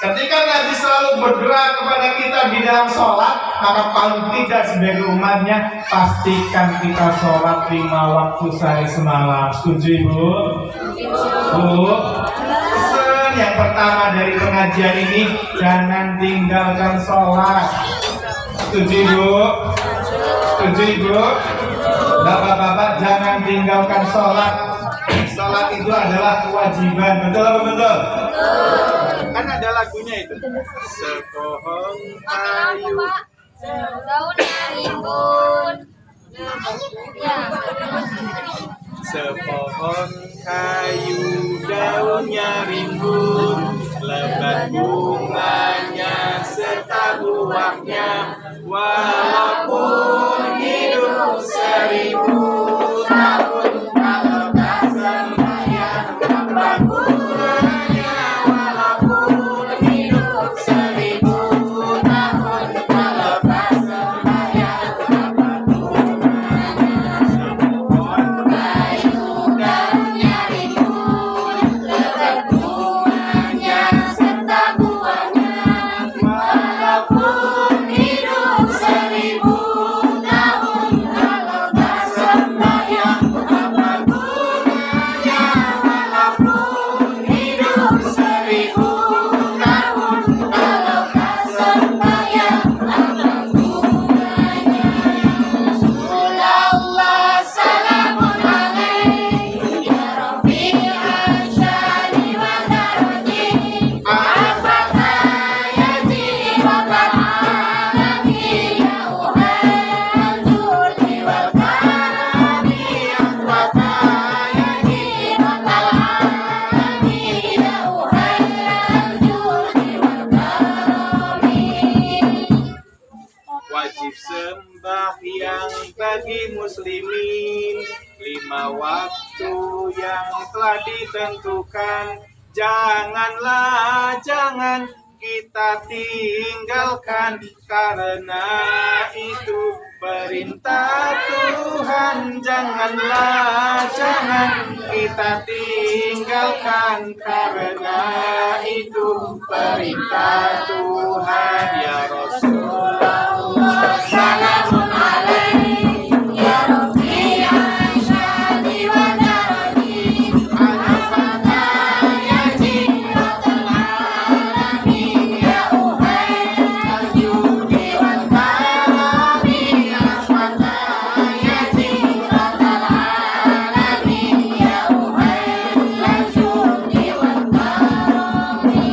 Ketika Nabi selalu berdoa kepada kita di dalam sholat, maka paling tidak sebagai umatnya pastikan kita sholat 5 waktu sehari semalam. Setuju Bu? Bu? Pesan yang pertama dari pengajian ini, jangan tinggalkan sholat. Setuju Bu? Setuju Bu? Bapak-bapak jangan tinggalkan sholat. Sholat itu adalah kewajiban. Betul apa betul? Kan ada lagunya itu. Sepohon kayu daunnya rimbun. Sepohon kayu daunnya rimbun, lebat bunganya serta buahnya, walaupun hidup 1000 tahun kalau tak sembahyang apa gunanya, walaupun hidup 1000 tahun kalau tak sembahyang apa gunanya. Sepohon kayu daunnya rimbun, lebat bunganya serta buahnya, walaupun hidup 1000 tahun kalau tak sembahyang apa gunanya, walaupun hidup 1000 tahun kalau tak sembahyang apa gunanya. Rasulullah salamun alaik ya Rafi'an syani wa daraji, afata yati rabbal alamin ya uhal judi wal karami, afata yati rabbal alamin ya uhal judi wal karami. Wajib sembahyang bagi muslimin 5 waktu yang telah ditentukan. Jangan kita tinggalkan, karena itu perintah Tuhan. Jangan kita tinggalkan, karena itu perintah Tuhan. Ya Rasulullah salamun alaik ya Rafi'an syani wa daraji, afata yati rabbal alamin ya uhal judi wal karami, afata yati rabbal alamin ya uhal judi wal karami.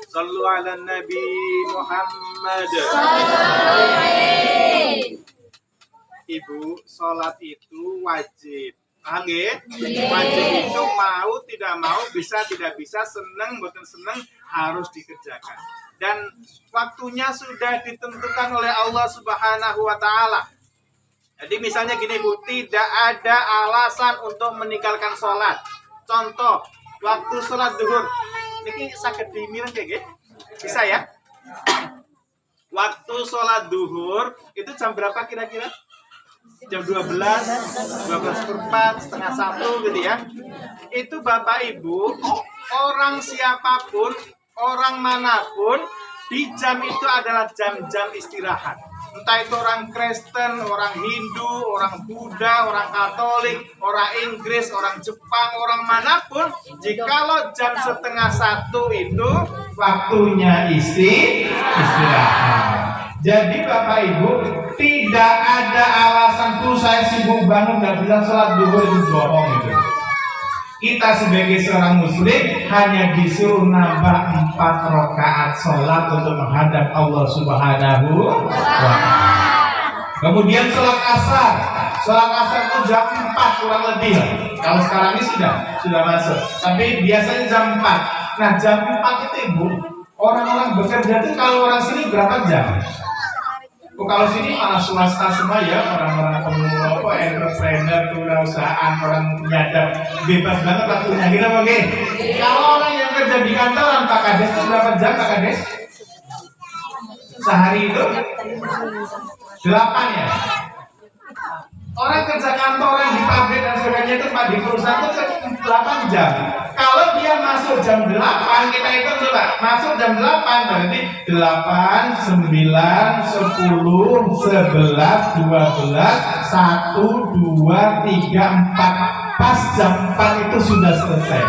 Sallu ala Nabi Muhammad. Ibu, sholat itu wajib. Paham ya? Wajib itu mau tidak mau, bisa tidak bisa, senang bukan senang, harus dikerjakan. Dan waktunya sudah ditentukan oleh Allah Subhanahu wa Ta'ala. Jadi misalnya gini Bu, tidak ada alasan untuk meninggalkan sholat. Contoh, waktu sholat duhur, ini sakit dimilih kayak gitu, bisa ya? Waktu sholat duhur itu jam berapa kira-kira? Jam 12, 12:04, setengah 1 gitu ya. Itu Bapak Ibu, orang siapapun, orang manapun, di jam itu adalah jam-jam istirahat. Entah itu orang Kristen, orang Hindu, orang Buddha, orang Katolik, orang Inggris, orang Jepang, orang manapun, jikalau jam 12:30 itu waktunya istirahat. Jadi Bapak Ibu, tidak ada alasan tuh saya sibuk banget nggak bisa sholat duhur, itu bohong itu. Kita sebagai seorang muslim hanya disuruh nambah 4 rakaat sholat untuk menghadap Allah Subhanahu wa Ta'ala. Kemudian sholat asar itu jam 4 kurang lebih. Kalau sekarang ini sudah masuk. Tapi biasanya jam 4. Nah jam 4 itu Ibu, orang-orang bekerja itu kalau orang sini berapa jam? Kalau sini malah swasta semua ya, orang-orang entrepreneur, perusahaan, orang nyadar bebas banget waktunya. Gitu oke? Kalau orang yang kerja di kantoran Pak Kades itu berapa jam Pak Kades? Sehari itu 8 ya? Orang kerja kantoran di pabrik dan sebagainya itu Pak di perusahaan itu 8 jam. Kalau dia masuk jam 8, kita hitung coba. Masuk jam 8 berarti 8, 9, 10, 11, 12, 1, 2, 3, 4. Pas jam 4 itu sudah selesai.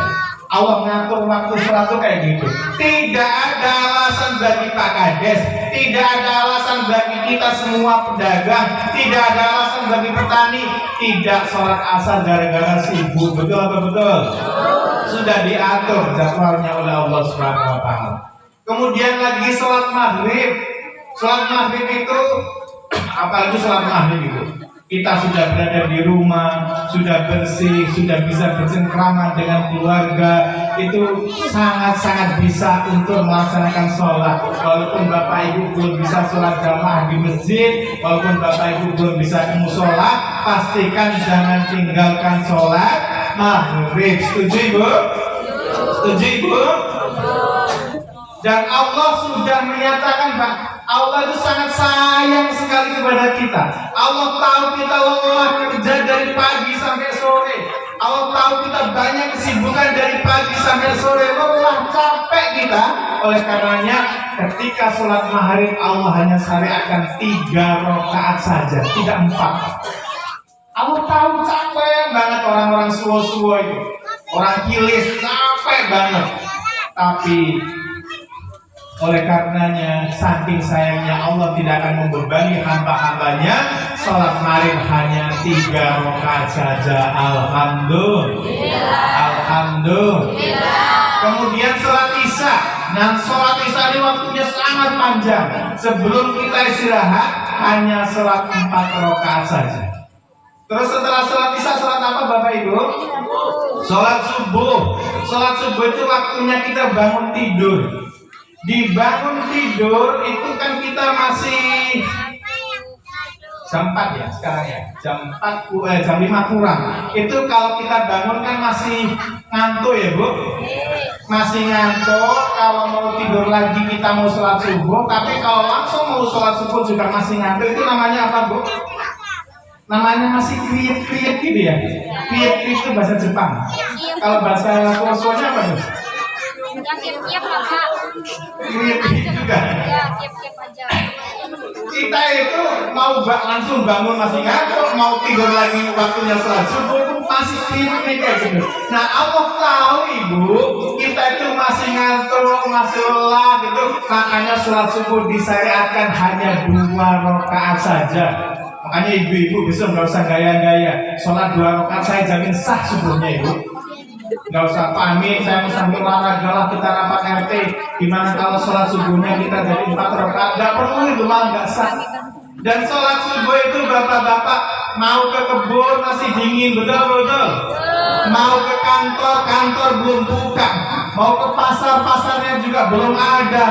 Allah ngatur waktu sholat itu kayak gitu. Tidak ada alasan bagi Pak Kades, tidak ada alasan bagi kita semua pedagang, tidak ada alasan bagi petani tidak sholat asar gara-gara sibuk. Betul atau betul? Sudah diatur jadwalnya oleh Allah Subhanahu wa Ta'ala. Kemudian lagi sholat maghrib. Sholat maghrib itu apalagi sholat maghrib itu kita sudah berada di rumah, sudah bersih, sudah bisa bercengkrama dengan keluarga, itu sangat-sangat bisa untuk melaksanakan sholat. Walaupun Bapak Ibu belum bisa sholat jamaah di masjid, walaupun Bapak Ibu belum bisa ke musola, pastikan jangan tinggalkan sholat maghrib. Setuju Ibu? Setuju Ibu? Dan Allah sudah menyatakan Pak, Allah itu sangat sayang sekali kepada kita. Allah tahu kita lelah kerja dari pagi sampai sore. Allah tahu kita banyak kesibukan dari pagi sampai sore, lelah, capek kita. Oleh karenanya ketika sholat maghrib Allah hanya syariatkan 3 rakaat saja, tidak 4. Allah tahu capek banget orang-orang suwo-suwo itu, orang kilis capek banget. Tapi oleh karenanya saking sayangnya Allah tidak akan membebani hamba-hambanya, sholat maghrib hanya 3 rakaat saja. Alhamdulillah. Alhamdulillah. Kemudian sholat isya. Nah sholat isya ini waktunya sangat panjang. Sebelum kita istirahat hanya sholat 4 rakaat saja. Terus setelah sholat isya sholat apa Bapak Ibu? Sholat subuh. Sholat subuh itu waktunya kita bangun tidur. Dibangun tidur itu kan kita masih jam 4 ya sekarang ya, jam 5 kurang. Itu kalau kita bangun kan masih ngantuk ya Bu, masih ngantuk. Kalau mau tidur lagi kita mau sholat subuh, tapi kalau langsung mau sholat subuh juga masih ngantuk. Itu namanya apa Bu? Namanya masih kriet-kriet gitu ya. Kriet-kriet itu bahasa Jepang. Kalau bahasa Suwa-Suwanya apa tuh? Ya tiap-tiap lah Kak. Kriet-kriet juga. Ya tiap-tiap aja. Kita itu mau langsung bangun masih ngantuk, mau tidur lagi waktunya sholat subuh itu masih kriet-kriet kayak gitu. Nah Allah tahu Ibu, kita itu masih ngantuk, masih lelah gitu. Makanya sholat subuh disyariatkan hanya 2 rakaat saja. Makanya ibu-ibu besok nggak usah gaya-gaya, sholat 2 rakaat saya jamin sah subuhnya Ibu. Nggak usah pamit, saya mau sambil olahraga lah, kita rapat RT. Gimana kalau sholat subuhnya kita jadi 4 rakaat? Nggak perlu itu, malah nggak sah. Dan sholat subuh itu bapak-bapak mau ke kebun masih dingin, betul-betul. Mau ke kantor belum buka. Mau ke pasarnya juga belum ada.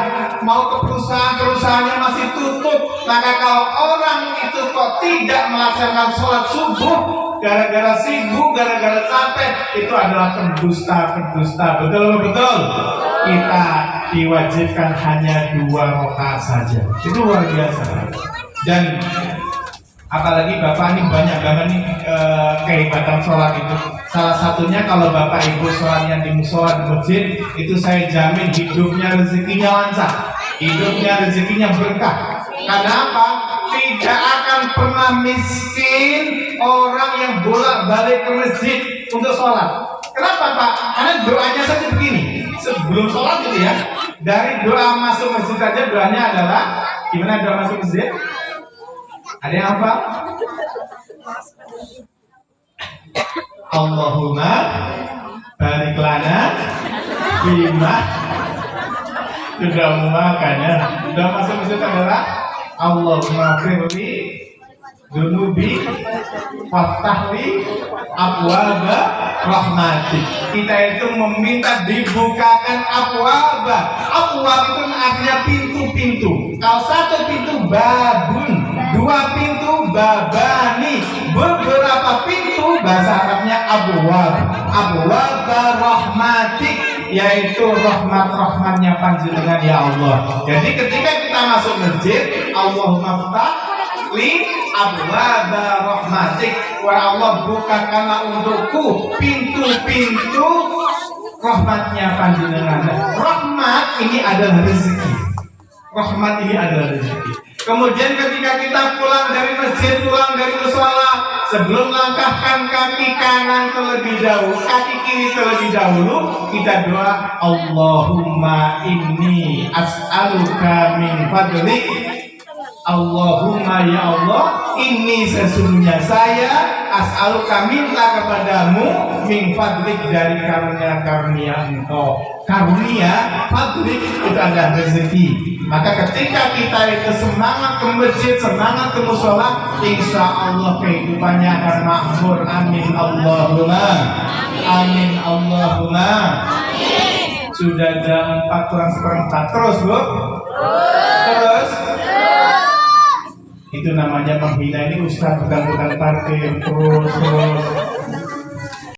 Mau ke perusahaannya masih tutup. Maka kalau orang itu kok tidak melaksanakan sholat subuh gara-gara sibuk, gara-gara capek, itu adalah pendusta. Betul. Kita diwajibkan hanya 2 rakaat saja. Itu luar biasa. Dan apalagi Bapak ini banyak banget nih kehebatan sholat itu. Salah satunya kalau Bapak Ibu sholatnya di musola di masjid, itu saya jamin hidupnya rezekinya lancar, hidupnya rezekinya berkah. Karena apa? Tidak akan pernah miskin orang yang bolak-balik ke masjid untuk sholat. Kenapa Pak? Karena doanya saja begini. Sebelum sholat gitu ya, dari doa masuk masjid saja doanya adalah gimana doa masuk masjid? Ada yang apa? Allahumma barik lana bima. Sudah makanya doa masuk masjid adalah Allahumma firli dunubi waftahli abwaba rahmatik. Kita itu meminta dibukakan abwaba. Abwab itu artinya pintu-pintu. Kalau 1 pintu babun, 2 pintu babani, beberapa pintu bahasa Arabnya abwab. Abwaba rahmatik, yaitu rahmat-rahmatnya panjenengan ya Allah. Jadi ketika kita masuk masjid, Allahumma ftah li abwaba rahmatik, wa Allah bukakanlah untukku pintu-pintu rahmatnya panjenengan. Rahmat ini adalah rezeki. Rahmat ini adalah rezeki. Kemudian ketika kita pulang dari masjid, pulang dari mushola, sebelum langkahkan kaki kanan terlebih dahulu, kaki kiri terlebih dahulu, kita doa, Allahumma inni as'aluka min fadlik. Allahumma ya Allah, ini sesungguhnya saya as'aluka minta kepadamu min fadlik, dari karunia engkau. Karunia, fadlik itu adalah rezeki. Maka ketika kita itu semangat ke masjid, semangat ke mushola, insya Allah kehidupannya akan makmur. Amin Allahumma. Amin Allahumma. Sudah jam 4 kurang seperempat. Terus Bu. Terus. Itu namanya menghina. Ini Ustaz bukan parkir terus.